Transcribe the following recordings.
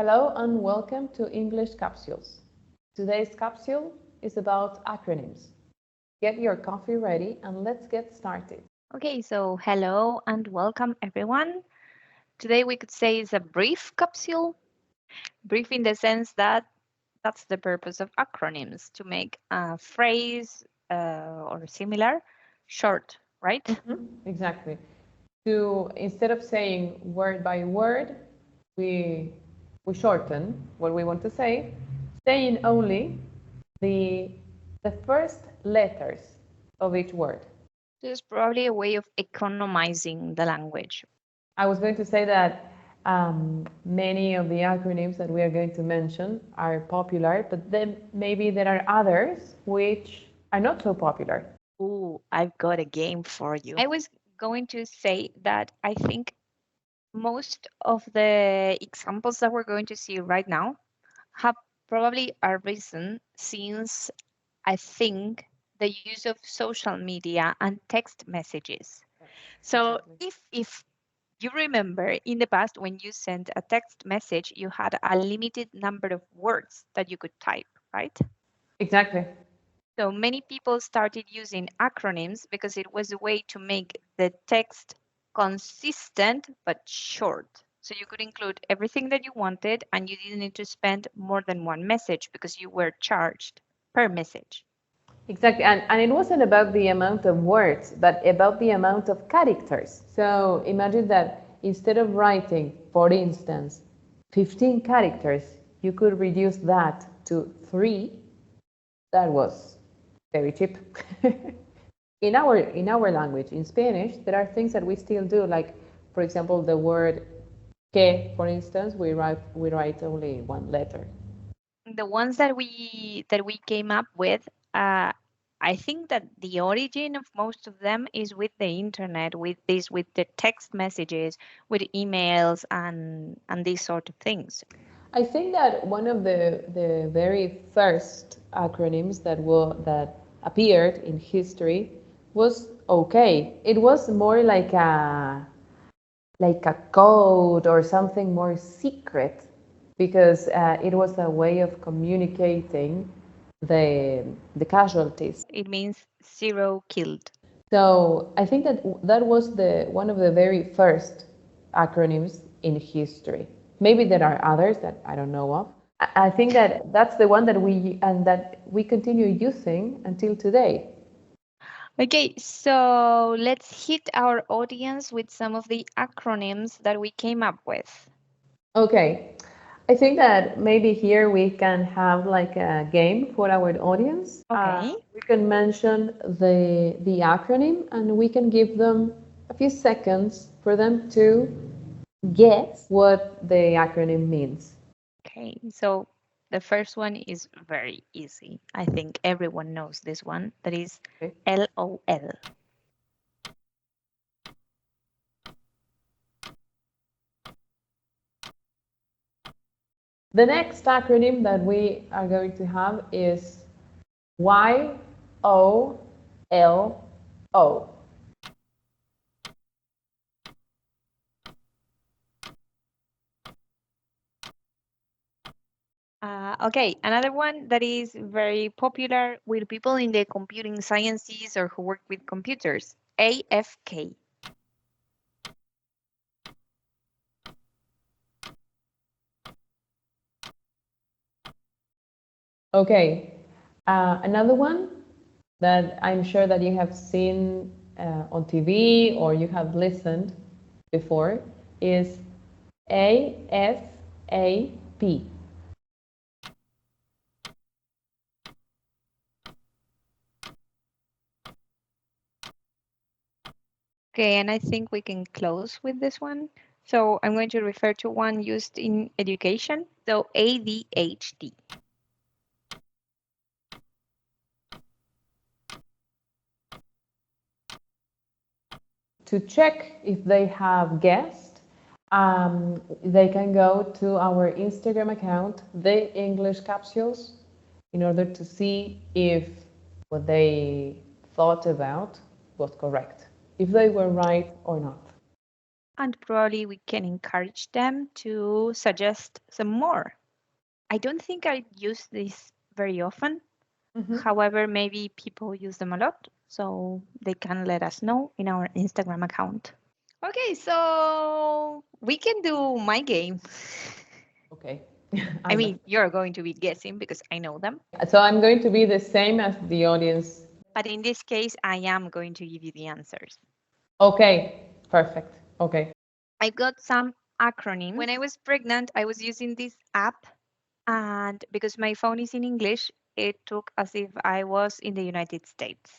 Hello and welcome to English Capsules. Today's capsule is about acronyms. Get your coffee ready and let's get started. Okay, so hello and welcome everyone. Today we could say it's a brief capsule. Brief in the sense that that's the purpose of acronyms, to make a phrase or similar short, right? Exactly. Instead of saying word by word, we shorten what we want to say, saying only the first letters of each word. So it's probably a way of economizing the language. I was going to say that many of the acronyms that we are going to mention are popular, but then maybe there are others which are not so popular. Ooh, I've got a game for you. I was going to say that I think most of the examples that we're going to see right now have probably arisen since I think the use of social media and text messages. So Exactly. if you remember in the past when you sent a text message, you had a limited number of words that you could type, right? Exactly. So many people started using acronyms because it was a way to make the text consistent but short. So you could include everything that you wanted and you didn't need to spend more than one message because you were charged per message. Exactly. And it wasn't about the amount of words, but about the amount of characters. So imagine that instead of writing, for instance, 15 characters, you could reduce that to 3. That was very cheap. In our language, in Spanish, there are things that we still do, like, for example, the word que, for instance, we write only one letter. The ones that we came up with, I think that the origin of most of them is with the internet, with the text messages, with emails and these sort of things. I think that one of the very first acronyms that appeared in history was okay. It was more like a code or something more secret because it was a way of communicating the casualties. It means zero killed. So I think that was the one of the very first acronyms in history. Maybe there are others that I don't know of. I think that that's the one that we continue using until today. Okay, so let's hit our audience with some of the acronyms that we came up with. Okay, I think that maybe here we can have like a game for our audience. Okay. We can mention the acronym and we can give them a few seconds for them to guess what the acronym means. Okay, so the first one is very easy. I think everyone knows this one. That is Okay. LOL. The next acronym that we are going to have is YOLO. Okay, another one that is very popular with people in the computing sciences or who work with computers, AFK. Okay, another one that I'm sure that you have seen on TV or you have listened before is ASAP. Okay, and I think we can close with this one. So I'm going to refer to one used in education. So ADHD. To check if they have guessed, they can go to our Instagram account, The English Capsules, in order to see if what they thought about was correct, if they were right or not. And probably we can encourage them to suggest some more. I don't think I use this very often. However, maybe people use them a lot, so they can let us know in our Instagram account. Okay, so we can do my game. Okay. I mean, you're going to be guessing because I know them. So I'm going to be the same as the audience. But in this case, I am going to give you the answers. Okay, perfect. Okay. I got some acronyms. When I was pregnant, I was using this app, and because my phone is in English, it took as if I was in the United States.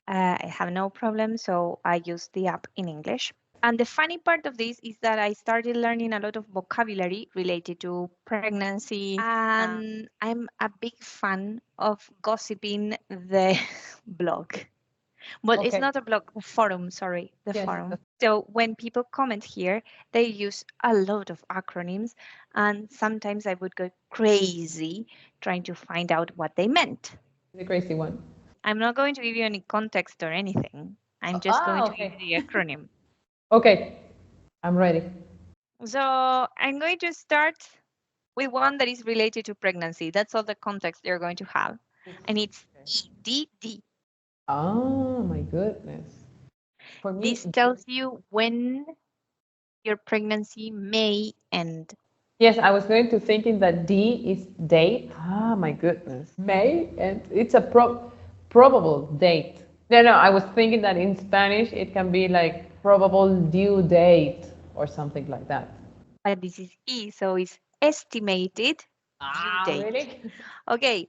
I have no problem, so I use the app in English. And the funny part of this is that I started learning a lot of vocabulary related to pregnancy, and I'm a big fan of gossiping the blog. Well, it's not a blog, the forum, sorry, the forum. So when people comment here, they use a lot of acronyms, and sometimes I would go crazy trying to find out what they meant. The crazy one. I'm not going to give you any context or anything. I'm just going to give you the acronym. Okay, I'm ready. So I'm going to start with one that is related to pregnancy. That's all the context you're going to have. And it's EDD. Oh my goodness. For me, This tells you when your pregnancy may end. yes, I was going to thinking that D is date. Ah, my goodness. May, and it's a probable date. No, I was thinking that in Spanish it can be like probable due date or something like that. But this is E, so it's estimated due date. Really? Okay,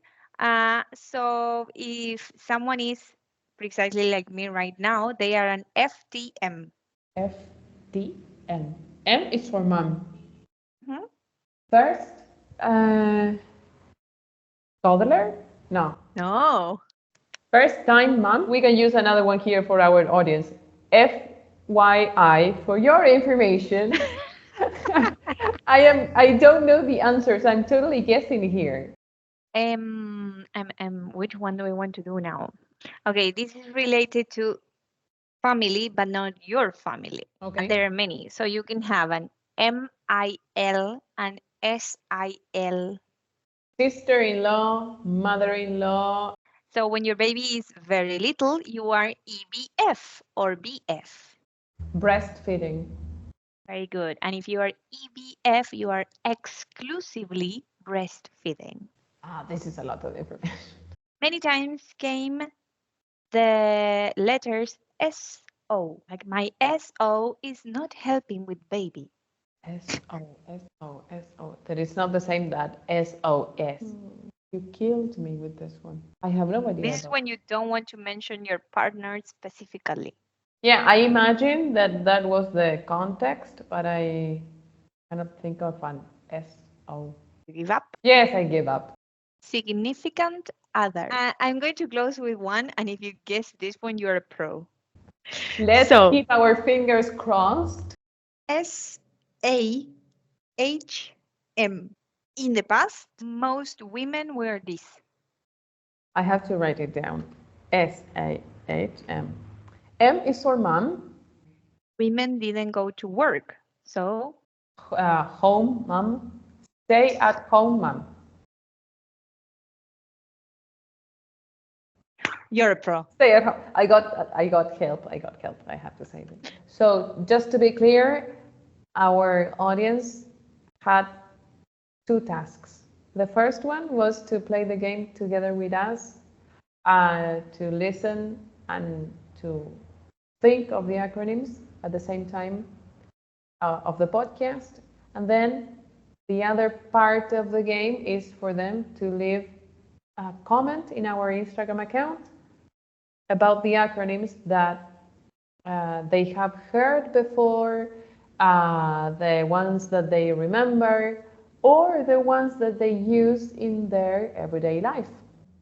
so if someone is precisely like me right now, they are an FTM. FTM. M is for mom. Mhm. First, toddler? No. No. First time mom. We can use another one here for our audience. FYI, for your information. I don't know the answers. I'm totally guessing here. Which one do I want to do now? Okay, this is related to family, but not your family. Okay. And there are many. So you can have an MIL and SIL. Sister-in-law, mother-in-law. So when your baby is very little, you are EBF or BF. Breastfeeding. Very good. And if you are EBF, you are exclusively breastfeeding. This is a lot of information. Many times came the letters SO. Like my SO is not helping with baby. S-O. That is not the same that SOS. You killed me with this one. I have no idea. This is when you don't want to mention your partner specifically. Yeah, I imagine that was the context, but I cannot think of an S-O. You give up. Yes, I give up. Significant other. I'm going to close with one, and if you guess this one, you're a pro. Let's keep our fingers crossed. SAHM. In the past, most women were this. I have to write it down. SAHM. M is for mom. Women didn't go to work, so home mom. Stay at home mom. You're a pro. Stay at home. I got help. I have to say that. So just to be clear, our audience had two tasks. The first one was to play the game together with us, to listen and to think of the acronyms at the same time of the podcast. And then the other part of the game is for them to leave a comment in our Instagram account about the acronyms that they have heard before, the ones that they remember, or the ones that they use in their everyday life.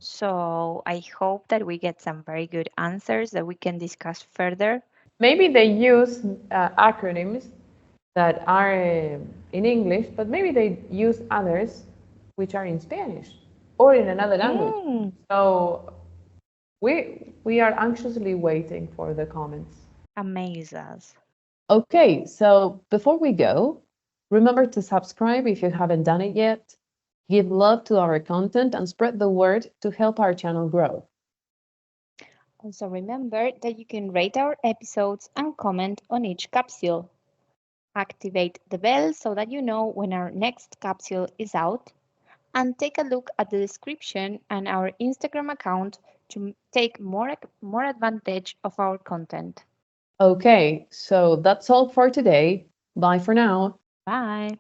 So I hope that we get some very good answers that we can discuss further. Maybe they use acronyms that are in English, but maybe they use others which are in Spanish or in another language. So we are anxiously waiting for the comments. Amaze us. Okay, so before we go, remember to subscribe if you haven't done it yet. Give love to our content and spread the word to help our channel grow. Also remember that you can rate our episodes and comment on each capsule. Activate the bell so that you know when our next capsule is out, and take a look at the description and our Instagram account to take more advantage of our content. Okay, so that's all for today. Bye for now. Bye.